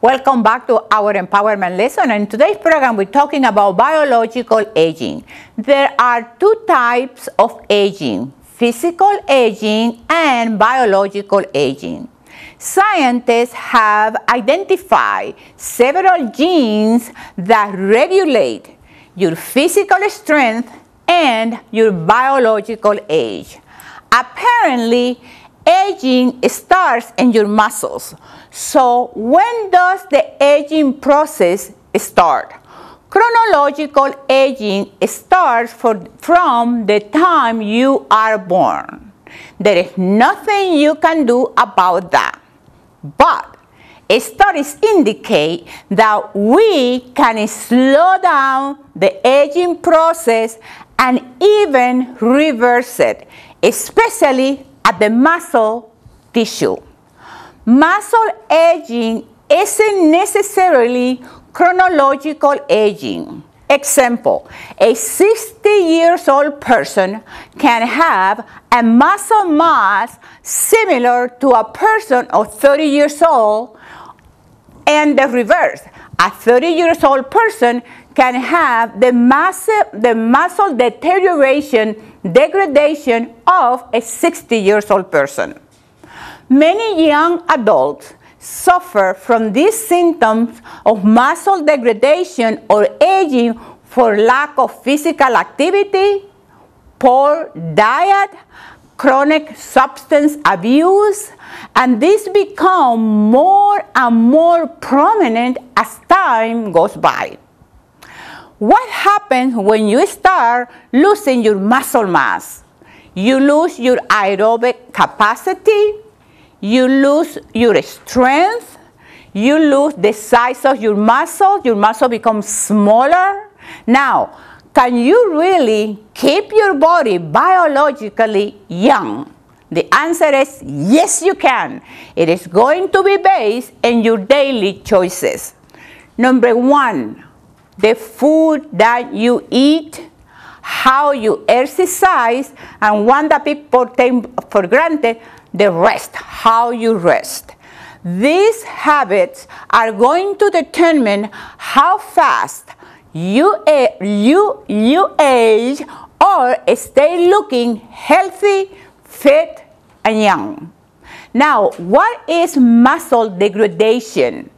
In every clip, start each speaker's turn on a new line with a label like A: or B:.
A: Welcome back to our empowerment lesson. And in today's program, we're talking about biological aging. There are two types of aging: physical aging and biological aging. Scientists have identified several genes that regulate your physical strength and your biological age. Apparently, aging starts in your muscles. So when does the aging process start? Chronological aging starts from the time you are born. There is nothing you can do about that. But studies indicate that we can slow down the aging process and even reverse it, especially at the muscle tissue. Muscle aging isn't necessarily chronological aging. Example, a 60-year-old person can have a muscle mass similar to a person of 30 years old, and the reverse. A 30-year-old person can have the muscle degradation of a 60-year-old person. Many young adults suffer from these symptoms of muscle degradation or aging for lack of physical activity, poor diet, chronic substance abuse, and these become more and more prominent as time goes by. What happens when you start losing your muscle mass? You lose your aerobic capacity, you lose your strength, you lose the size of your muscle becomes smaller. Now, can you really keep your body biologically young? The answer is yes, you can. It is going to be based on your daily choices. Number one, the food that you eat, how you exercise, and one that people take for granted, the rest, how you rest. These habits are going to determine how fast you age or stay looking healthy, fit, and young. Now, what is muscle degradation?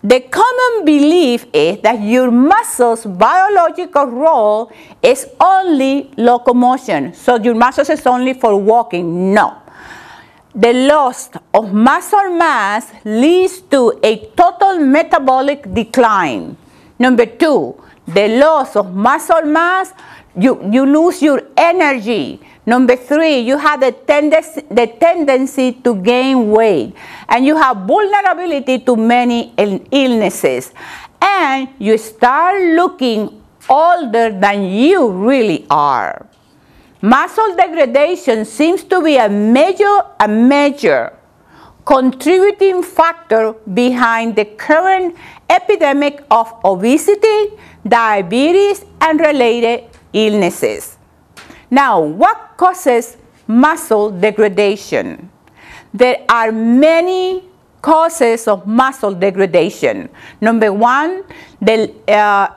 A: The common belief is that your muscles' biological role is only locomotion. So your muscles is only for walking. No. The loss of muscle mass leads to a total metabolic decline. Number two, the loss of muscle mass, you lose your energy. Number three, you have the tendency to gain weight, and you have vulnerability to many illnesses, and you start looking older than you really are. Muscle degradation seems to be a major contributing factor behind the current epidemic of obesity, diabetes, and related illnesses. Now, what causes muscle degradation? There are many causes of muscle degradation. Number one, the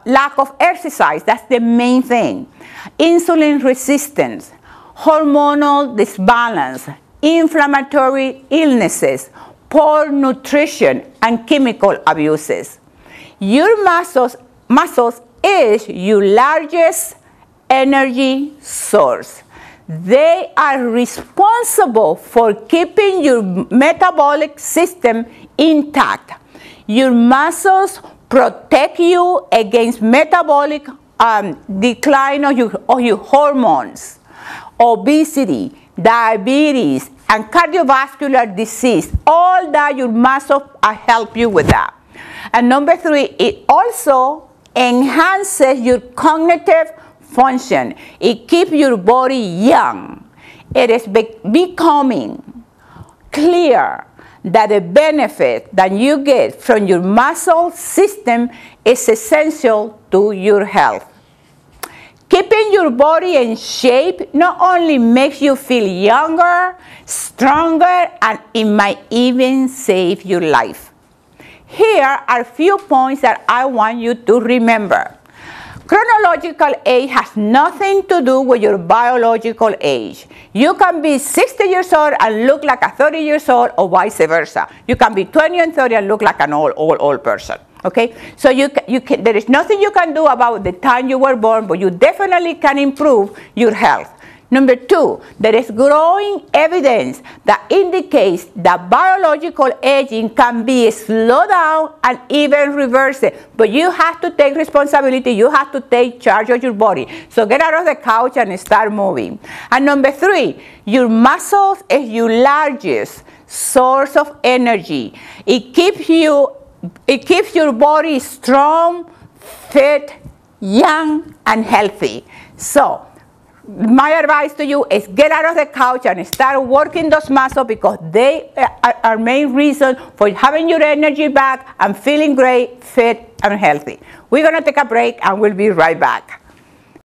A: lack of exercise. That's the main thing. Insulin resistance, hormonal disbalance, inflammatory illnesses, poor nutrition, and chemical abuses. Your muscles is your largest energy source. They are responsible for keeping your metabolic system intact. Your muscles protect you against metabolic decline of your hormones, obesity, diabetes, and cardiovascular disease. All that your muscles help you with that. And number three, it also enhances your cognitive function. It keeps your body young. It is becoming clear that the benefit that you get from your muscle system is essential to your health. Keeping your body in shape not only makes you feel younger, stronger, and it might even save your life. here are a few points that I want you to remember. Chronological age has nothing to do with your biological age. You can be 60 years old and look like a 30 years old, or vice versa. You can be 20 and 30 and look like an old person. Okay, so there is nothing you can do about the time you were born, but you definitely can improve your health. Number 2, there is growing evidence that indicates that biological aging can be slowed down and even reversed. But you have to take responsibility. You have to take charge of your body. So get out of the couch and start moving. And number 3, your muscles is your largest source of energy. It keeps your body strong, fit, young, and healthy. So my advice to you is get out of the couch and start working those muscles, because they are main reason for having your energy back and feeling great, fit, and healthy. We're going to take a break and we'll be right back.